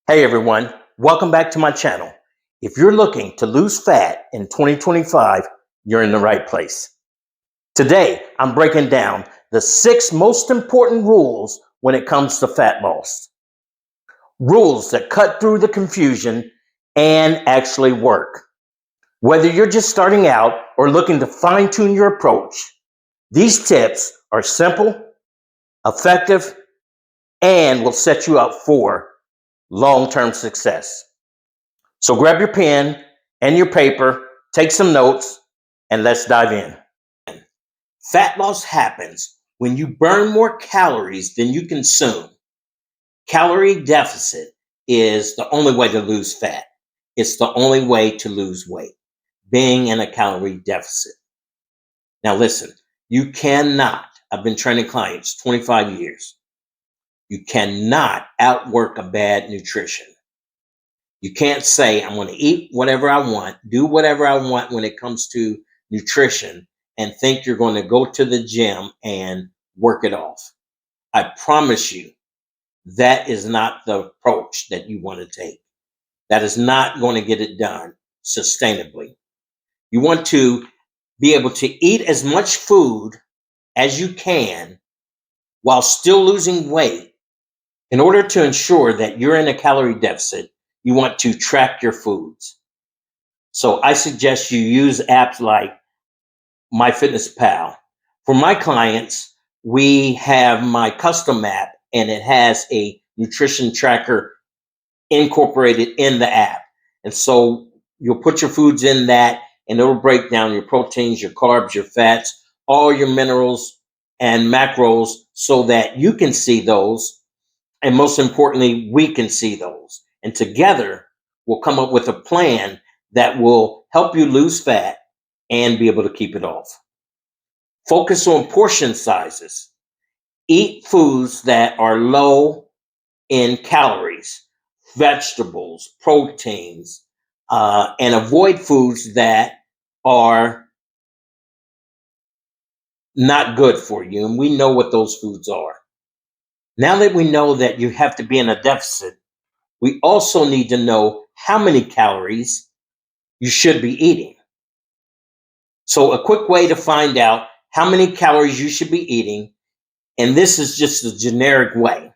Hey everyone, welcome back to my channel. If you're looking to lose fat in 2025, you're in the right place. Today, I'm breaking down the 6 most important rules when it comes to fat loss. Rules that cut through the confusion and actually work. Whether you're just starting out or looking to fine-tune your approach, these tips are simple, effective, and will set you up for long-term success. So grab your pen and your paper, take some notes, and let's dive in. Fat loss happens when you burn more calories than you consume. Calorie deficit is the only way to lose fat. It's the only way to lose weight, being in a calorie deficit. Now listen, you cannot, I've been training clients 25 years. You cannot outwork a bad nutrition. You can't say, I'm going to eat whatever I want, do whatever I want when it comes to nutrition, and think you're going to go to the gym and work it off. I promise you, that is not the approach that you want to take. That is not going to get it done sustainably. You want to be able to eat as much food as you can while still losing weight. In order to ensure that you're in a calorie deficit, you want to track your foods. So I suggest you use apps like MyFitnessPal. For my clients, we have my custom app, and it has a nutrition tracker incorporated in the app. And so you'll put your foods in that, and it'll break down your proteins, your carbs, your fats, all your minerals and macros so that you can see those. And most importantly, we can see those. And together, we'll come up with a plan that will help you lose fat and be able to keep it off. Focus on portion sizes. Eat foods that are low in calories, vegetables, proteins, and avoid foods that are not good for you. And we know what those foods are. Now that we know that you have to be in a deficit, we also need to know how many calories you should be eating. So a quick way to find out how many calories you should be eating, and this is just a generic way.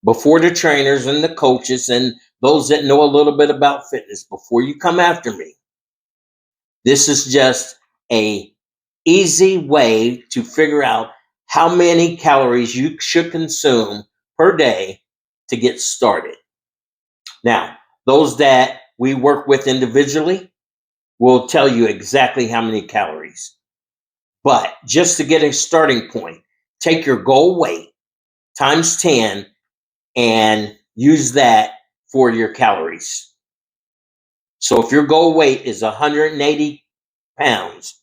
Before the trainers and the coaches and those that know a little bit about fitness, before you come after me, this is just a easy way to figure out how many calories you should consume per day to get started. Now, those that we work with individually will tell you exactly how many calories. But just to get a starting point, take your goal weight times 10 and use that for your calories. So if your goal weight is 180 pounds,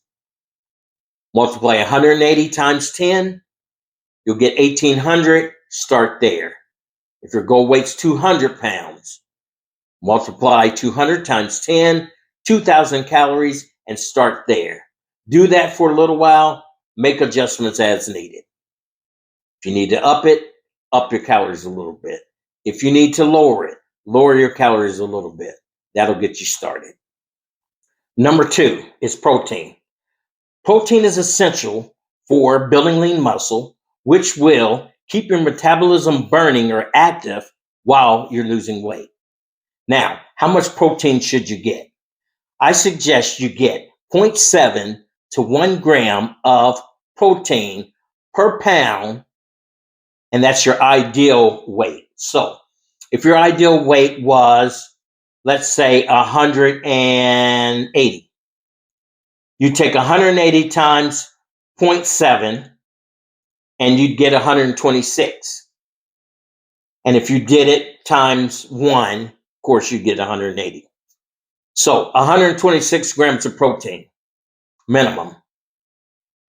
multiply 180 times 10, you'll get 1,800. Start there. If your goal weight's 200 pounds, multiply 200 times 10, 2,000 calories, and start there. Do that for a little while. Make adjustments as needed. If you need to up it, up your calories a little bit. If you need to lower it, lower your calories a little bit. That'll get you started. Number 2 is protein. Protein is essential for building lean muscle, which will keep your metabolism burning or active while you're losing weight. Now, how much protein should you get? I suggest you get 0.7 to 1 gram of protein per pound, and that's your ideal weight. So if your ideal weight was, let's say, 180, you take 180 times 0.7 and you'd get 126. And if you did it times 1, of course, you get 180. So 126 grams of protein minimum.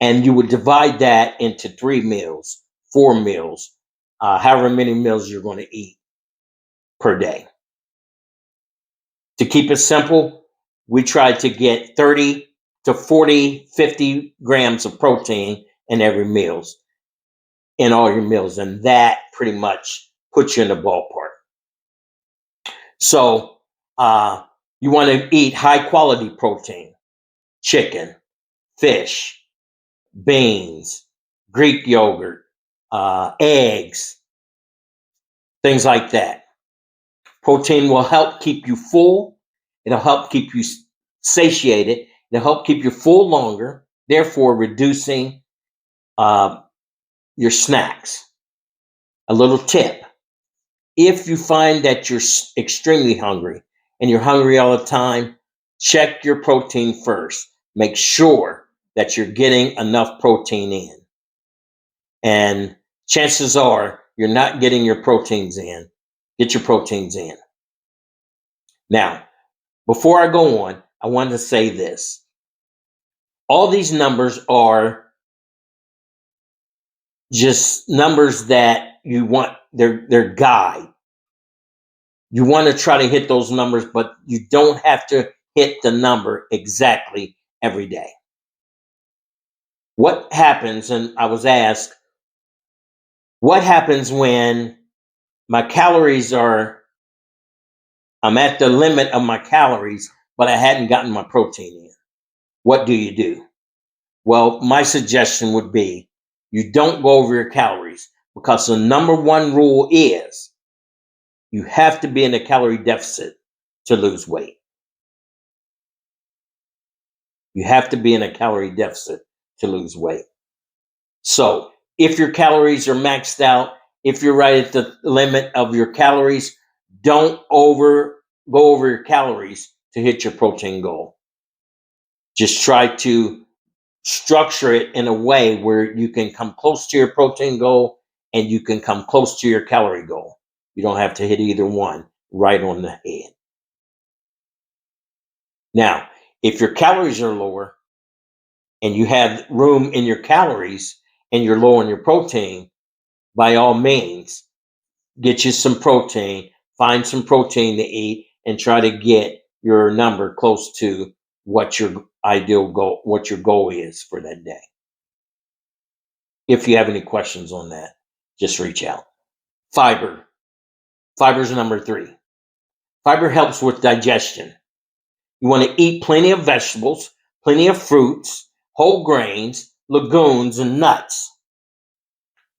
And you would divide that into 3 meals, 4 meals, however many meals you're going to eat per day. To keep it simple, we try to get 30 to 40, 50 grams of protein in every meals, in all your meals. And that pretty much puts you in the ballpark. So you want to eat high quality protein, chicken, fish, beans, Greek yogurt, eggs, things like that. Protein will help keep you full. It'll help keep you satiated. It'll help keep you full longer, therefore reducing your snacks. A little tip: if you find that you're extremely hungry and you're hungry all the time, check your protein first. Make sure that you're getting enough protein in. And chances are you're not getting your proteins in. Get your proteins in. Now, before I go on, I wanted to say this. All these numbers are just numbers that you want, they're guide. You want to try to hit those numbers, but you don't have to hit the number exactly every day. What happens, and I was asked, what happens when my calories are, I'm at the limit of my calories, but I hadn't gotten my protein in? What do you do? Well, my suggestion would be you don't go over your calories, because the number one rule is you have to be in a calorie deficit to lose weight. You have to be in a calorie deficit to lose weight. So if your calories are maxed out, if you're right at the limit of your calories, don't go over your calories to hit your protein goal. Just try to structure it in a way where you can come close to your protein goal and you can come close to your calorie goal. You don't have to hit either one right on the head. Now, if your calories are lower and you have room in your calories and you're low on your protein, by all means, get you some protein, find some protein to eat, and try to get your number close to what your ideal goal, what your goal is for that day. If you have any questions on that, just reach out. Fiber. Fiber is number 3. Fiber helps with digestion. You want to eat plenty of vegetables, plenty of fruits, whole grains, legumes, and nuts.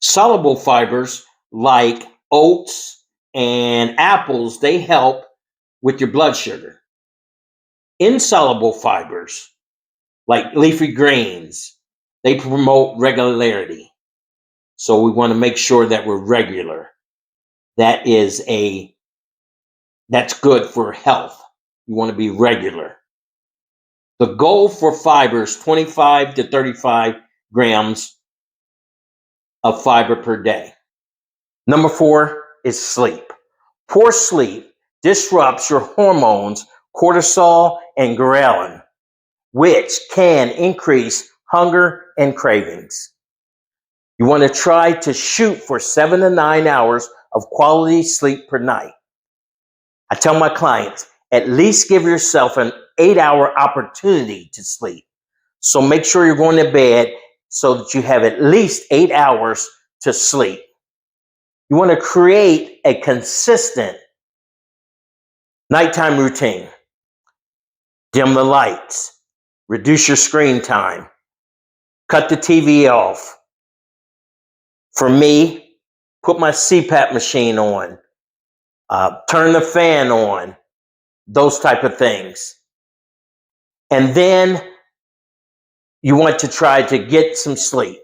Soluble fibers like oats and apples, they help with your blood sugar. Insoluble fibers like leafy greens, they promote regularity. So we want to make sure that we're regular. That's good for health. You want to be regular. The goal for fiber is 25 to 35 grams of fiber per day. Number 4 is sleep. Poor sleep disrupts your hormones, cortisol and ghrelin, which can increase hunger and cravings. You want to try to shoot for 7 to 9 hours of quality sleep per night. I tell my clients, at least give yourself an 8-hour opportunity to sleep. So make sure you're going to bed so that you have at least 8 hours to sleep. You want to create a consistent nighttime routine. Dim the lights, reduce your screen time, cut the TV off. For me, put my CPAP machine on, turn the fan on, those type of things. And then you want to try to get some sleep.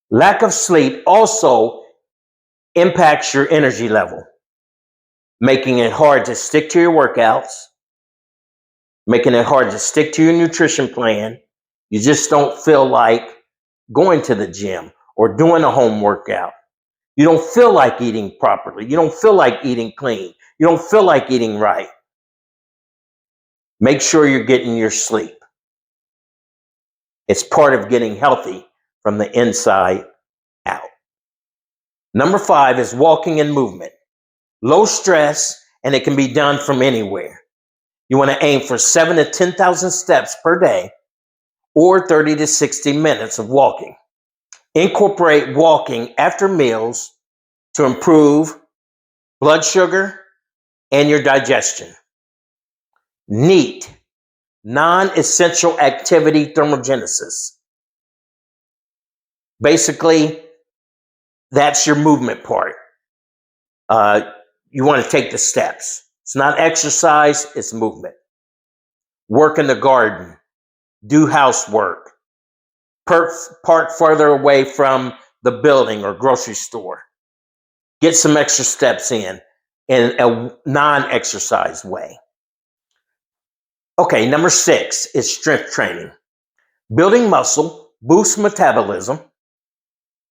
Lack of sleep also impacts your energy level, making it hard to stick to your workouts, making it hard to stick to your nutrition plan. You just don't feel like going to the gym or doing a home workout. You don't feel like eating properly. You don't feel like eating clean. You don't feel like eating right. Make sure you're getting your sleep. It's part of getting healthy from the inside out. Number 5 is walking and movement. Low stress, and it can be done from anywhere. You want to aim for 7 to 10,000 steps per day or 30 to 60 minutes of walking. Incorporate walking after meals to improve blood sugar, and your digestion. NEAT, non-essential activity thermogenesis. Basically, that's your movement part. You want to take the steps. It's not exercise, it's movement. Work in the garden, do housework, park further away from the building or grocery store. Get some extra steps in a non-exercise way. Okay, number 6 is strength training. Building muscle boosts metabolism.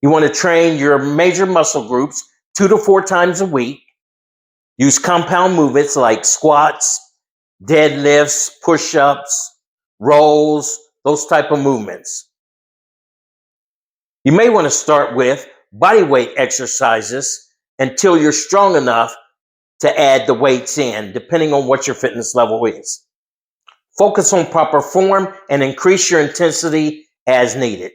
You want to train your major muscle groups 2 to 4 times a week. Use compound movements like squats, deadlifts, push-ups, rolls, those type of movements. You may want to start with body weight exercises until you're strong enough to add the weights in, depending on what your fitness level is. Focus on proper form and increase your intensity as needed.